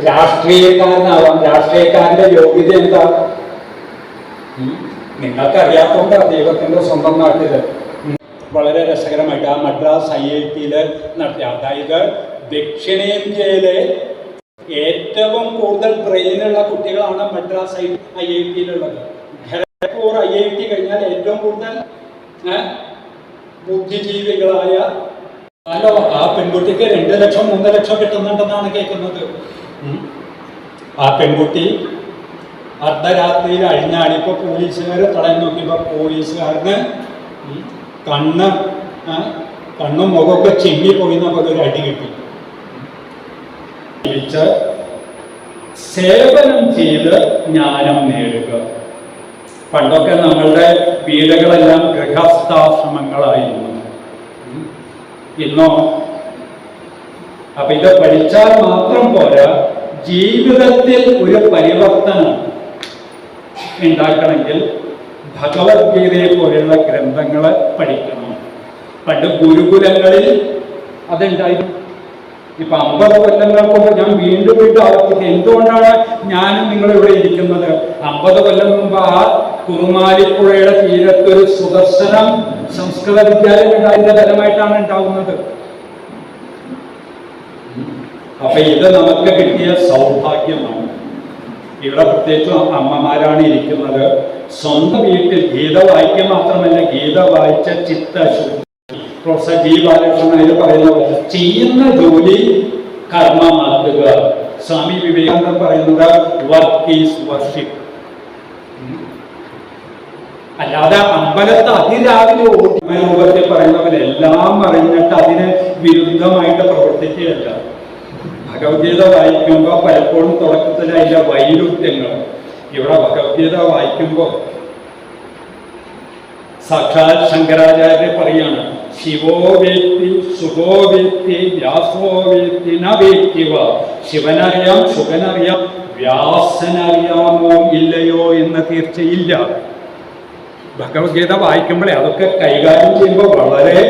രാഷ്ട്രീയക്കാരനാവാം. രാഷ്ട്രീയക്കാരന്റെ യോഗ്യത എന്താ? നിങ്ങൾക്കറിയാത്തോണ്ട് ദൈവത്തിന്റെ സ്വന്തം നാട്ടില് വളരെ രസകരമായിട്ട് ആ മദ്രാസ് IIT നടത്തിയ, അതായത് ദക്ഷിണേന്ത്യയിലെ ഏറ്റവും കൂടുതൽ ബ്രെയിനുള്ള കുട്ടികളാണ് മദ്രാസ് IIT ഖരഗ്പൂർ IIT കഴിഞ്ഞാൽ ഏറ്റവും കൂടുതൽ ബുദ്ധിജീവികളായ. അല്ലോ, ആ പെൺകുട്ടിക്ക് 2 ലക്ഷം 3 ലക്ഷം കിട്ടുന്നുണ്ടെന്നാണ് കേൾക്കുന്നത്. ആ പെൺകുട്ടി അർദ്ധരാത്രിയിൽ അഴിഞ്ഞാണ്. ഇപ്പൊ പോലീസുകാരെ തടയാൻ നോക്കിയപ്പോ പോലീസുകാരന് കണ്ണും മുഖമൊക്കെ ചെങ്ങിപ്പോയി എന്നൊക്കെ ഒരു അടി കിട്ടി. സേവനം ചെയ്ത് ജ്ഞാനം നേടുക. പണ്ടൊക്കെ നമ്മളുടെ വീടുകളെല്ലാം ഗൃഹസ്ഥാശ്രമങ്ങളായിരുന്നു. ഇന്നോ? അപ്പൊ ഇത് പഠിച്ചാൽ മാത്രം പോരാ, ജീവിതത്തിൽ ഒരു പരിവർത്തനം ഉണ്ടാക്കണമെങ്കിൽ ഭഗവത്ഗീതയെ പോലെയുള്ള ഗ്രന്ഥങ്ങൾ പഠിക്കണം. പണ്ട് ഗുരുകുലങ്ങളിൽ അതുണ്ടായിരുന്നു. ഇപ്പൊ 50 കൊല്ലങ്ങൾക്ക് മുമ്പ് ഞാൻ വീണ്ടും ആവർത്തിക്കുക, എന്തുകൊണ്ടാണ് ഞാനും നിങ്ങളിവിടെ ഇരിക്കുന്നത്? 50 കൊല്ലം മുമ്പ് ആ കുറുമാലിപ്പുഴയുടെ തീരത്തൊരു സുദർശനം സംസ്കൃത വിദ്യാലയം ഉണ്ടായതിന്റെ ഫലമായിട്ടാണ് ഉണ്ടാവുന്നത്. അപ്പൊ ഇത് നമുക്ക് കിട്ടിയ സൗഭാഗ്യമാണ്. ഇവിടെ പ്രത്യേകിച്ച് അമ്മമാരാണ് ഇരിക്കുന്നത്. സ്വന്തം വീട്ടിൽ ഗീത വായിക്കുക മാത്രമല്ല, ഗീത വായിച്ച ചിത്തശുദ്ധി. Professor G. ബാലകൃഷ്ണൻ അതിൽ പറയുന്ന പോലെ ചെയ്യുന്ന ജോലി കർമ്മമാക്കുക. സ്വാമി വിവേകാനന്ദൻ പറയുന്നത് വർക്ക് ഈസ് വർഷിപ്പ്. അല്ലാതെ അമ്പലത്ത് അതിരാവിലെ രൂപത്തിൽ പറയുന്നവരെല്ലാം അറിഞ്ഞിട്ട് അതിന് വിരുദ്ധമായിട്ട് പ്രവർത്തിക്കുകയല്ല. ഭഗവത്ഗീത വായിക്കുമ്പോൾ പലപ്പോഴും തുടക്കത്തിൽ അതിൻ്റെ വൈരുദ്ധ്യങ്ങൾ. ഇവിടെ ഭഗവത്ഗീത വായിക്കുമ്പോൾ സാക്ഷാൽ ശങ്കരാചാര്യ പറയാണ്, ശിവോ വേത്തി സുഖോ വേത്തി വ്യാസോ വേത്തി ന വേത്തിവ. ശിവനറിയാം, ശുഭനറിയാം, വ്യാസനറിയാമോ ഇല്ലയോ എന്ന് തീർച്ചയില്ല. ഭഗവത്ഗീത വായിക്കുമ്പോഴേ അതൊക്കെ കൈകാര്യം ചെയ്യുമ്പോൾ വളരെ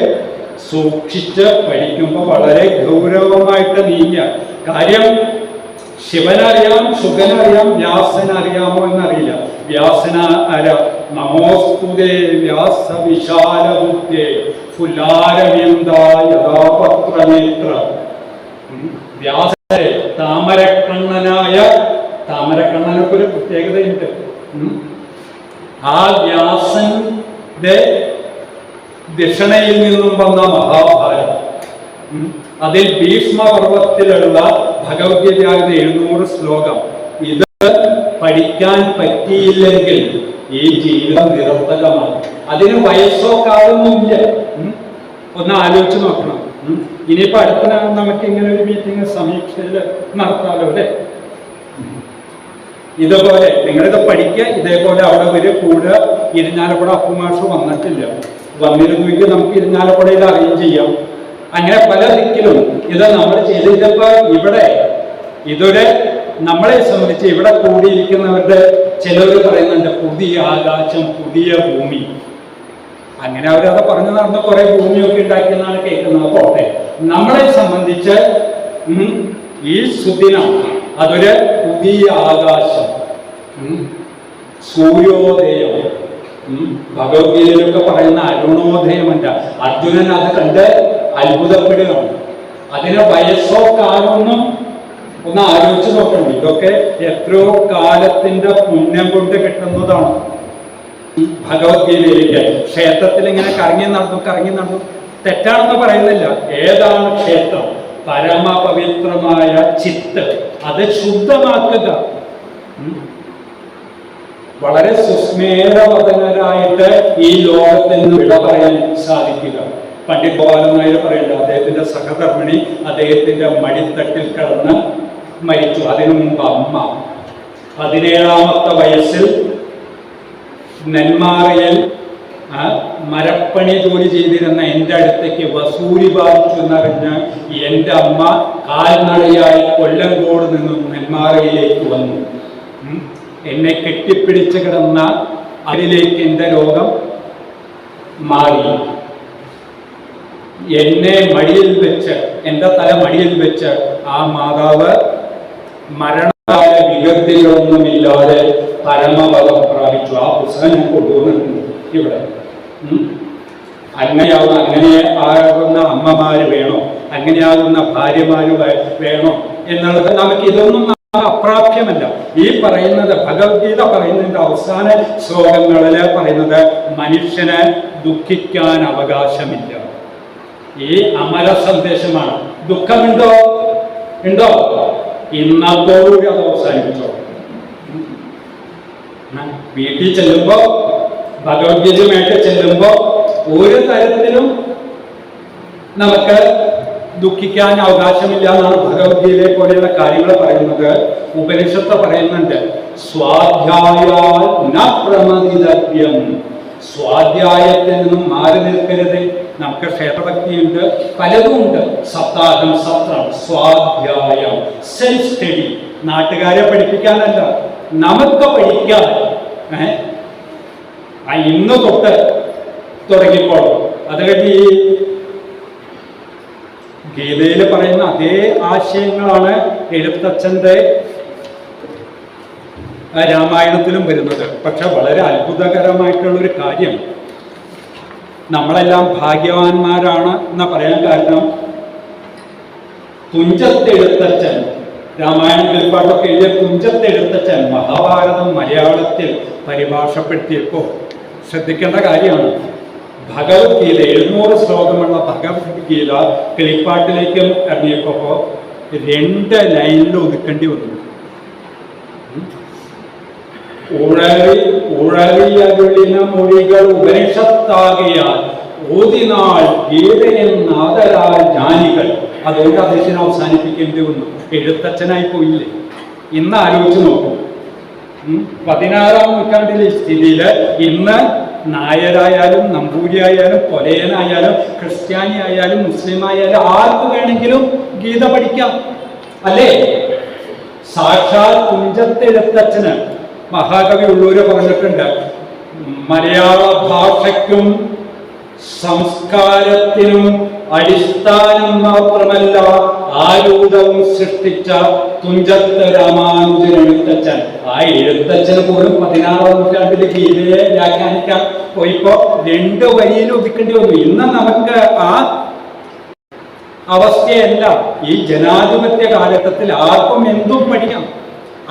സൂക്ഷിച്ച് പഠിക്കുമ്പോൾ വളരെ ഗൗരവമായിട്ട് നീങ്ങിയ കാര്യം. ശിവനറിയാം, ശുഗനറിയാം, വ്യാസനറിയാമോ എന്നറിയില്ല. വ്യാസന ആരാ? നമോസ്തുതേ വ്യാസ വിശാലബുദ്ധേ ഫുല്ലാരവിന്ദായഥാപത്രനേത്ര. വ്യാസരെ താമരക്കണ്ണനായ, താമരക്കണ്ണനൊക്കെ ഒരു പ്രത്യേകതയുണ്ട്. ആ വ്യാസന്റെ ദക്ഷിണയിൽ നിന്നും വന്ന മഹാഭാരതം, അതിൽ ഭീഷ്മപർവത്തിലുള്ള ഭഗവത്ഗീതയാകുന്ന 700 ശ്ലോകം, ഇത് പഠിക്കാൻ പറ്റിയില്ലെങ്കിൽ ഈ ജീവിതം നിരർത്ഥകമാണ്. അതിന് വയസ്സോ കാലമൊന്നുമില്ല. ഒന്ന് ആലോചിച്ച് നോക്കണം. ഇനിയിപ്പോ അടുത്ത നമുക്ക് ഇങ്ങനെ ഒരു മീറ്റിംഗ് സമീക്ഷയിൽ നടത്താലോ അല്ലേ? ഇതുപോലെ നിങ്ങളിത് പഠിക്കുക, ഇതേപോലെ അവിടെ വരെ കൂടുക. ഇരിഞ്ഞാലക്കുട അപ്പുമാഷ് വന്നിട്ടില്ല, വന്നിരുന്നെങ്കിൽ നമുക്ക് ഇരിഞ്ഞാലക്കുടയിൽ അറേഞ്ച് ചെയ്യാം. അങ്ങനെ പല ദിക്കിലും ഇത് നമ്മൾ ചെയ്തിട്ടപ്പോ ഇവിടെ ഇതൊരു നമ്മളെ സംബന്ധിച്ച് ഇവിടെ കൂടിയിരിക്കുന്നവരുടെ ചിലർ പറയുന്നുണ്ട് പുതിയ ആകാശം, പുതിയ ഭൂമി. അങ്ങനെ അവരത് പറഞ്ഞു നടന്ന് കുറെ ഭൂമിയൊക്കെ ഉണ്ടാക്കിയെന്നാണ് കേൾക്കുന്നത്. പോട്ടെ, നമ്മളെ സംബന്ധിച്ച് ഈ സുദിനം അതൊരു പുതിയ ആകാശം, സൂര്യോദയം. ഭഗവത്ഗീതയിലൊക്കെ പറയുന്ന അരുണോദയമല്ല. അർജുനൻ അത് കണ്ട് അത്ഭുതപ്പെടുകയാണ്. അതിന് വയസ്സോ കാലമൊന്നും ഒന്ന് ആലോചിച്ച് നോക്കണം. ഇതൊക്കെ എത്രയോ കാലത്തിന്റെ പുണ്യം കൊണ്ട് കിട്ടുന്നതാണ്. ഭഗവത്ഗീതയിലേക്ക് ക്ഷേത്രത്തിൽ ഇങ്ങനെ കറങ്ങി നടന്നു തെറ്റാണെന്ന് പറയുന്നില്ല. ഏതാണ് ക്ഷേത്രം? പരമപവിത്രമായ ചിത്ത്, അത് ശുദ്ധമാക്കുക. വളരെ സുസ്മേരവദനരായിട്ട് ഈ ലോകത്തിൽ നിന്ന് വിട പറയാൻ സാധിക്കുക. പണ്ഡിറ്റ് ഗോപാലൻ നായർ പറയണ്ട, അദ്ദേഹത്തിന്റെ സഹധർമ്മിണി അദ്ദേഹത്തിന്റെ മടിത്തട്ടിൽ കിടന്ന് മരിച്ചു. അതിനു മുമ്പ് അമ്മ 17ാമത്തെ വയസ്സിൽ നെന്മാറയിൽ മരപ്പണി ജോലി ചെയ്തിരുന്ന എൻ്റെ അടുത്തേക്ക് വസൂരി ബാധിച്ചു എന്നറിഞ്ഞ് എൻ്റെ അമ്മ കാൽനടയായി കൊല്ലങ്കോട് നിന്നും നെന്മാറയിലേക്ക് വന്നു. എന്നെ കെട്ടിപ്പിടിച്ച് കിടന്ന അതിലേക്ക് എൻ്റെ രോഗം മാറി. എന്നെ മടിയിൽ വെച്ച്, എൻ്റെ തല മടിയിൽ വെച്ച് ആ മാതാവ് മരണകാല വികൃതികളൊന്നുമില്ലാതെ പരമപദം പ്രാപിച്ചു. ആ പുസ്തകം ഞാൻ കൊണ്ടുവന്നിട്ടുണ്ട് ഇവിടെ. അങ്ങനെയാകുന്ന അമ്മമാര് വേണോ, അങ്ങനെയാകുന്ന ഭാര്യമാര് വേണോ എന്നുള്ളത് നമുക്ക് ഇതൊന്നും അപ്രാപ്യമല്ല. ഈ പറയുന്നത് ഭഗവത്ഗീത പറയുന്നതിന്റെ അവസാന ശ്ലോകങ്ങളില് പറയുന്നത് മനുഷ്യന് ദുഃഖിക്കാൻ അവകാശമില്ല. ഈ അമര സന്ദേശമാണ്. ദുഃഖമുണ്ടോ? ഉണ്ടോ? ഇന്നത്തോടുകൂടി അത് അവസാനിപ്പിച്ചോ. വീട്ടിൽ ചെല്ലുമ്പോ, ഭഗവത്ഗീതയുമായിട്ട് ചെല്ലുമ്പോ ഒരു തരത്തിലും നമുക്ക് ദുഃഖിക്കാൻ അവകാശമില്ല എന്നാണ് ഭഗവത്ഗീതയെ പോലെയുള്ള കാര്യങ്ങൾ പറയുന്നത്. ഉപനിഷത്ത് പറയുന്നുണ്ട്, സ്വാധ്യായാൽ ന പ്രമദിതവ്യം. സ്വാധ്യായത്തിൽ നിന്നും മാറി നിൽക്കരുത്. നമുക്ക് ക്ഷേത്രഭക്തിയുണ്ട്, പലതുമുണ്ട്. സപ്താഹം, സത്രം, സ്വാധ്യായം, സെൽഫ് സ്റ്റഡി. നാട്ടുകാരെ പഠിപ്പിക്കാനല്ല, നമുക്ക് പഠിക്കാൻ. ഇന്ന് തൊട്ട് തുടങ്ങിക്കോളും. അത് കഴിഞ്ഞ് ഈ ഗീതയിൽ പറയുന്ന അതേ ആശയങ്ങളാണ് എഴുത്തച്ഛൻ്റെ രാമായണത്തിലും വരുന്നത്. പക്ഷെ വളരെ അത്ഭുതകരമായിട്ടുള്ളൊരു കാര്യം, നമ്മളെല്ലാം ഭാഗ്യവാന്മാരാണ് എന്ന് പറയാൻ കാരണം, തുഞ്ചത്തെഴുത്തച്ഛൻ, രാമായണ കിളിപ്പാട്ടൊക്കെ എഴുതിയ തുഞ്ചത്തെഴുത്തച്ഛൻ മഹാഭാരതം മലയാളത്തിൽ പരിഭാഷപ്പെടുത്തിയപ്പോൾ ശ്രദ്ധിക്കേണ്ട കാര്യമാണ്, ഭഗവത്ഗീത 700 ശ്ലോകമുള്ള ഭഗവത്ഗീത കിളിപ്പാട്ടിലേക്കും ഇറങ്ങിയപ്പോ 2 ലൈനിൽ ഒതുക്കേണ്ടി വന്നു. ഉഴവിയരുളിന മൊഴികൾ ഉപനിഷത്താകിയാൽ ഓതിനാൾ ഗീതയെന്നാദരാൽ ജ്ഞാനികൾ. അതുകൊണ്ട് അദ്ദേഹത്തിന് അവസാനിപ്പിക്കേണ്ടി വന്നു. എഴുത്തച്ഛനായി പോയില്ലേ? ഇന്ന് ആലോചിച്ച് നോക്കൂ. 16ാം നൂറ്റാണ്ടിലെ സ്ഥിതിയിൽ ഇന്ന് നായരായാലും നമ്പൂരിയായാലും കൊലയനായാലും ക്രിസ്ത്യാനി ആയാലും മുസ്ലിം ആയാലും ആർക്ക് വേണമെങ്കിലും ഗീത പഠിക്കാം, അല്ലേ? സാക്ഷാൽ തുഞ്ചത്തെഴുത്തച്ഛന് മഹാകവി ഉള്ളൂര് പറഞ്ഞിട്ടുണ്ട്, മലയാള ഭാഷയ്ക്കും സംസ്കാരത്തിനും അടിസ്ഥാനം മാത്രമല്ല ആരൂഢവും സൃഷ്ടിച്ച തുഞ്ചത്ത് രാമാനുജൻ എഴുത്തച്ഛൻ. ആ എഴുത്തച്ഛന് പോലും 16ാം നൂറ്റാണ്ടിൽ ഗീതയെ വ്യാഖ്യാനിക്കാൻ പോയിപ്പോ 2 വരിയിൽ ഒതുക്കേണ്ടി വന്നു. ഇന്ന് നമുക്ക് ആ അവസ്ഥയല്ല. ഈ ജനാധിപത്യ കാലഘട്ടത്തിൽ ആർക്കും എന്തും പഠിക്കാം.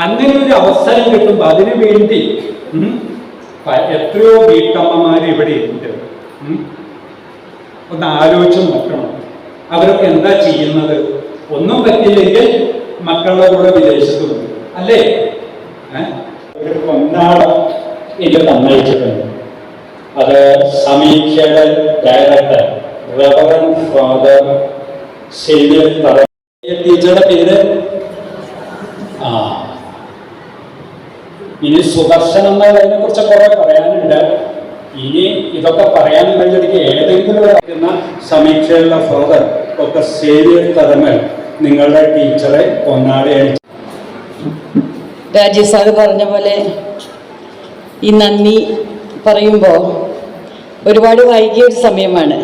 അങ്ങനെ ഒരു അവസരം കിട്ടുമ്പോൾ അതിനു വേണ്ടി എത്രയോ വീട്ടമ്മമാർ ഇവിടെ ഉണ്ട്. ഒന്ന് ആലോചിച്ച് നോക്കണം. അവരൊക്കെ എന്താ ചെയ്യുന്നത്? ഒന്നും പറ്റില്ലെങ്കിൽ മക്കളുടെ കൂടെ വിദേശത്ത് പോകും അല്ലേ? ഒരു പൊന്നാട ഇത് തന്നയിച്ചിട്ടുണ്ട്. അത് സമീക്ഷയുടെ ഡയറക്ടർ റവറൻ ഫാദർ സേവ്യർ ടീച്ചറുടെ പേര് ഇനി സുദർശനം എന്നതിനെ കുറിച്ച് കുറെ പറയാനുണ്ട്. ഇനി ഇതൊക്കെ പറയാനുണ്ടെങ്കിൽ ഏതെങ്കിലും സമീക്ഷയുള്ള ഫാദർ ഡോക്ടർ സേവ്യർ തരമൽ നിങ്ങളുടെ ടീച്ചറെ പൊന്നാടെ അണിച്ചു. രാജീവ് സാറ് പറഞ്ഞ പോലെ ഈ നന്ദി പറയുമ്പോൾ ഒരുപാട് വൈകിയ ഒരു സമയമാണ്.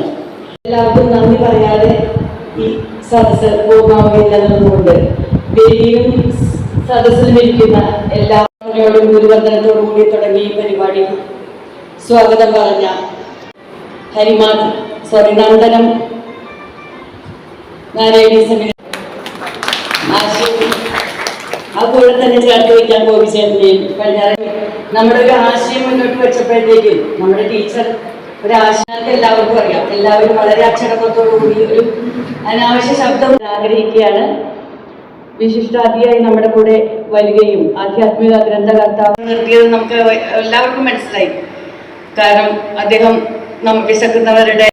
എല്ലാവർക്കും നന്ദി പറയാതെ ഈ സദസ്സ് പൂർണ്ണമാവില്ലെന്നതുകൊണ്ട് വേദിയിലും സദസ്സിലും ഇരിക്കുന്ന എല്ലാവരോടും ഗുരുവന്ദനത്തോടും കൂടി തുടങ്ങി ഈ പരിപാടി സ്വാഗതം പറഞ്ഞ നന്ദനം നാരായണീയ സമിതി ആശയം അതുപോലെ തന്നെ ചേർത്ത് വയ്ക്കാൻ ഗോപിച്ചേട്ടനെയും കഴിഞ്ഞാൽ നമ്മുടെ ഒരു ആശയം മുന്നോട്ട് വെച്ചപ്പോഴത്തേക്കും നമ്മുടെ ടീച്ചർ ഒരു ആശയം എല്ലാവർക്കും അറിയാം. എല്ലാവരും വളരെ അച്ചടക്കത്തോടുകൂടി ഒരു അനാവശ്യ ശബ്ദം ആഗ്രഹിക്കുകയാണ്. വിശിഷ്ടാതിയായി നമ്മുടെ കൂടെ വരികയും ആധ്യാത്മിക ഗ്രന്ഥകർത്താവ് നിർത്തിയത് നമുക്ക് എല്ലാവർക്കും മനസ്സിലായി. കാരണം അദ്ദേഹം വിശക്കുന്നവരുടെ